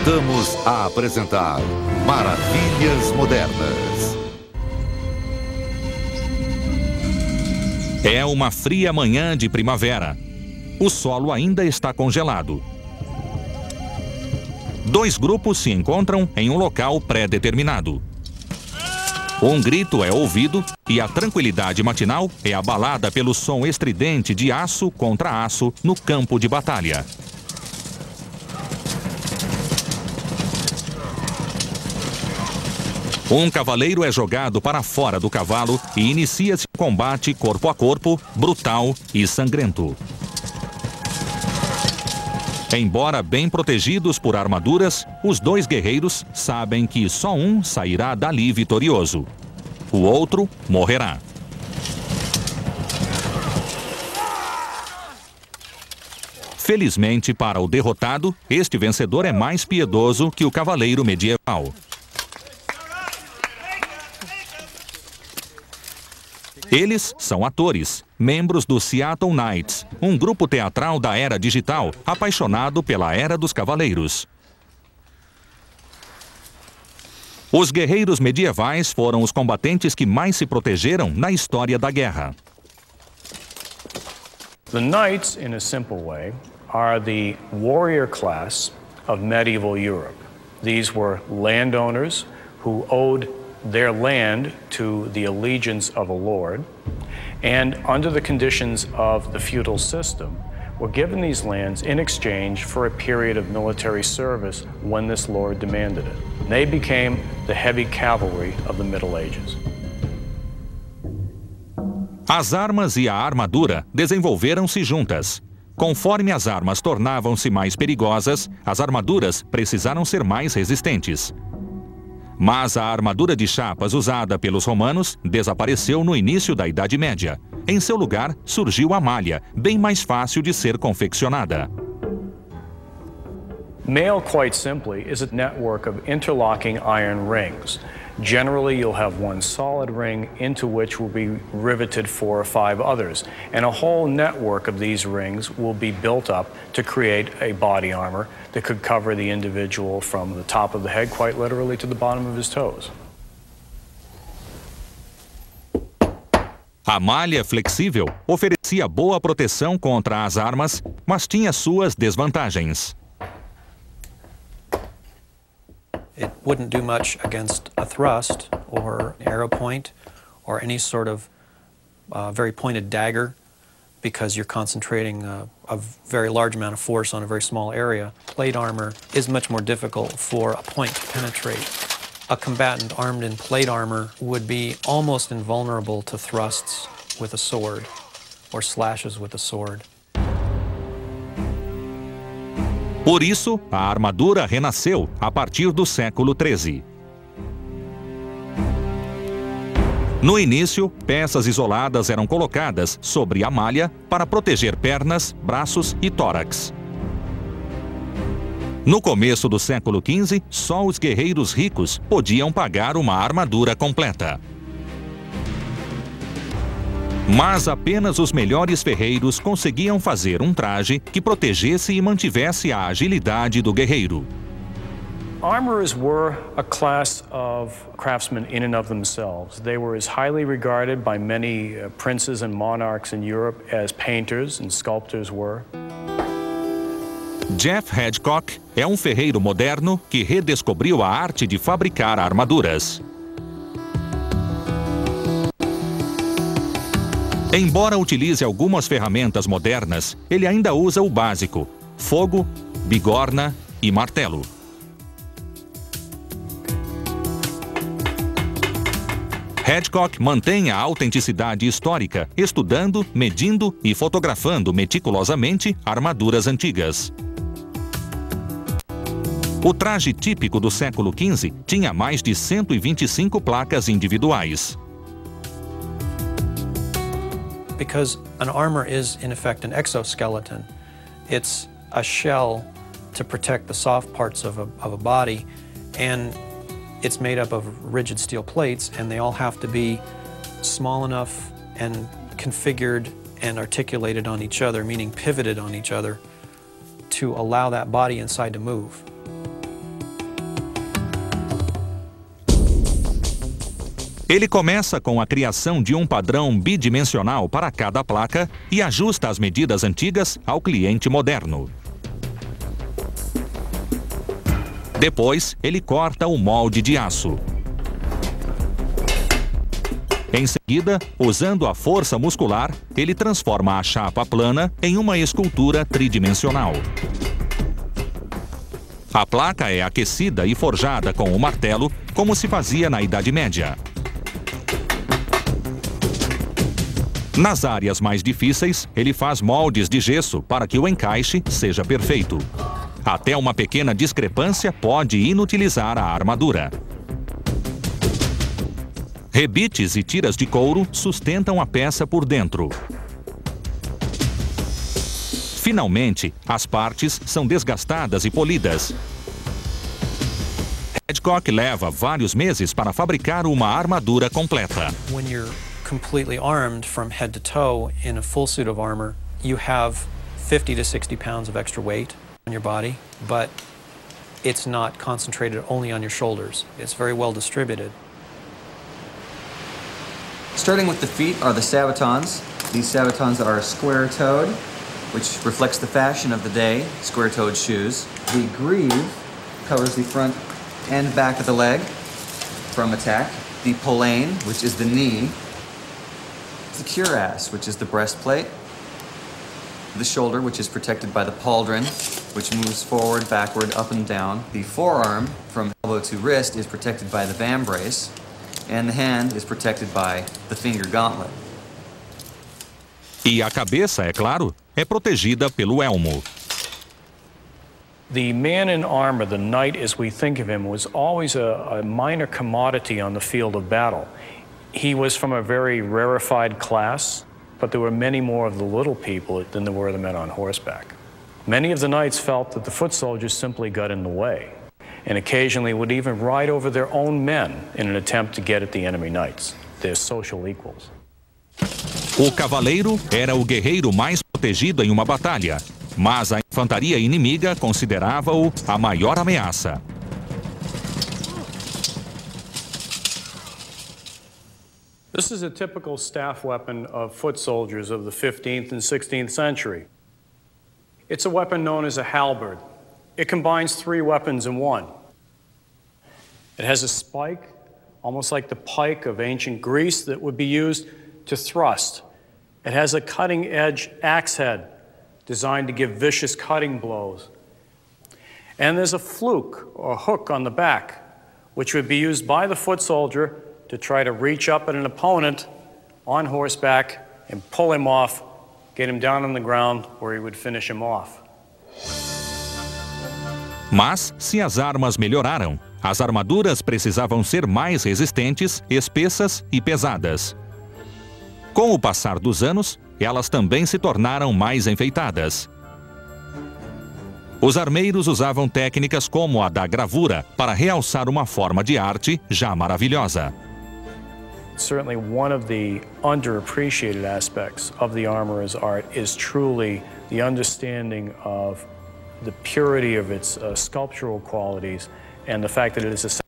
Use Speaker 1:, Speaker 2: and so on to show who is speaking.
Speaker 1: Voltamos a apresentar Maravilhas Modernas. É uma fria manhã de primavera. O solo ainda está congelado. Dois grupos se encontram em um local pré-determinado. Um grito é ouvido e a tranquilidade matinal é abalada pelo som estridente de aço contra aço no campo de batalha. Um cavaleiro é jogado para fora do cavalo e inicia-se um combate corpo a corpo, brutal e sangrento. Embora bem protegidos por armaduras, os dois guerreiros sabem que só um sairá dali vitorioso. O outro morrerá. Felizmente para o derrotado, este vencedor é mais piedoso que o cavaleiro medieval. Eles são atores, membros do Seattle Knights, um grupo teatral da era digital, apaixonado pela era dos cavaleiros. Os guerreiros medievais foram os combatentes que mais se protegeram na história da guerra.
Speaker 2: The knights, in a simple way, are the warrior class of medieval Europe. These were landowners who owed their land to the allegiance of a lord, and under the conditions of the feudal system, were given these lands in exchange for a period of military service when this lord demanded it. They became the heavy cavalry of the Middle Ages.
Speaker 1: As armas e a armadura desenvolveram-se juntas. Conforme as armas tornavam-se mais perigosas, as armaduras precisaram ser mais resistentes. Mas a armadura de chapas usada pelos romanos desapareceu no início da Idade Média. Em seu lugar, surgiu a malha, bem mais fácil de ser confeccionada.
Speaker 2: Mail, quite simply, is a network of interlocking iron rings. Generally, you'll have one solid ring into which will be riveted 4 or 5 others, and a whole network of these rings will be built up to create a body armor that could cover the individual from the top of the head, quite literally, to the bottom of his toes.
Speaker 1: A malha flexível oferecia boa proteção contra as armas, mas tinha suas desvantagens.
Speaker 3: It wouldn't do much against a thrust or arrow point or any sort of very pointed dagger because you're concentrating a very large amount of force on a very small area. Plate armor is much more difficult for a point to penetrate. A combatant armed in plate armor would be almost invulnerable to thrusts with a sword or slashes with a sword.
Speaker 1: Por isso, a armadura renasceu a partir do século XIII. No início, peças isoladas eram colocadas sobre a malha para proteger pernas, braços e tórax. No começo do século XV, só os guerreiros ricos podiam pagar uma armadura completa. Mas apenas os melhores ferreiros conseguiam fazer um traje que protegesse e mantivesse a agilidade do guerreiro.
Speaker 2: Armorers were a class of craftsmen in and of themselves. They were as highly regarded by many princes and monarchs in Europe as painters and sculptors were.
Speaker 1: Jeff Hedgecock é um ferreiro moderno que redescobriu a arte de fabricar armaduras. Embora utilize algumas ferramentas modernas, ele ainda usa o básico: fogo, bigorna e martelo. Hedgecock mantém a autenticidade histórica, estudando, medindo e fotografando meticulosamente armaduras antigas. O traje típico do século XV tinha mais de 125 placas individuais.
Speaker 3: Because an armor is, in effect, an exoskeleton. It's a shell to protect the soft parts of a body, and it's made up of rigid steel plates, and they all have to be small enough and configured and articulated on each other, meaning pivoted on each other, to allow that body inside to move.
Speaker 1: Ele começa com a criação de um padrão bidimensional para cada placa e ajusta as medidas antigas ao cliente moderno. Depois, ele corta o molde de aço. Em seguida, usando a força muscular, ele transforma a chapa plana em uma escultura tridimensional. A placa é aquecida e forjada com o martelo, como se fazia na Idade Média. Nas áreas mais difíceis, ele faz moldes de gesso para que o encaixe seja perfeito. Até uma pequena discrepância pode inutilizar a armadura. Rebites e tiras de couro sustentam a peça por dentro. Finalmente, as partes são desgastadas e polidas. Hedgecock leva vários meses para fabricar uma armadura completa.
Speaker 3: When you're completely armed from head to toe in a full suit of armor, you have 50 to 60 pounds of extra weight on your body, but it's not concentrated only on your shoulders. It's very well distributed.
Speaker 4: Starting with the feet are the sabatons. These sabatons are square-toed, which reflects the fashion of the day, square-toed shoes. The greave covers the front and back of the leg from attack. The pollane, which is the knee. The cuirass, which is the breastplate. The shoulder, which is protected by the pauldron, which moves forward, backward, up and down. The forearm, from elbow to wrist, is protected by the vambrace. And the hand is protected by the finger gauntlet.
Speaker 1: E a cabeça, é claro, é protegida pelo elmo.
Speaker 2: The man in armor, the knight as we think of him, was always a minor commodity on the field of battle. He was from a very rarefied class, but there were many more of the little people than there were the men on horseback. Many of the knights felt that the foot soldiers simply got in the way, and occasionally would even ride over their own men in an attempt to get at the enemy knights, their social equals.
Speaker 1: O cavaleiro era o guerreiro mais protegido em uma batalha, mas a infantaria inimiga considerava-o a maior ameaça.
Speaker 2: This is a typical staff weapon of foot soldiers of the 15th and 16th century. It's a weapon known as a halberd. It combines three weapons in one. It has a spike, almost like the pike of ancient Greece, that would be used to thrust. It has a cutting-edge axe head designed to give vicious cutting blows. And there's a fluke, or hook, on the back, which would be used by the foot soldier to try to reach up at an opponent on horseback and pull him off, get him down on the ground where he would finish him off.
Speaker 1: Mas, se as armas melhoraram, as armaduras precisavam ser mais resistentes, espessas e pesadas. Com o passar dos anos, elas também se tornaram mais enfeitadas. Os armeiros usavam técnicas como a da gravura para realçar uma forma de arte já maravilhosa.
Speaker 2: Certainly one of the underappreciated aspects of the armorer's art is truly the understanding of the purity of its sculptural qualities and the fact that it is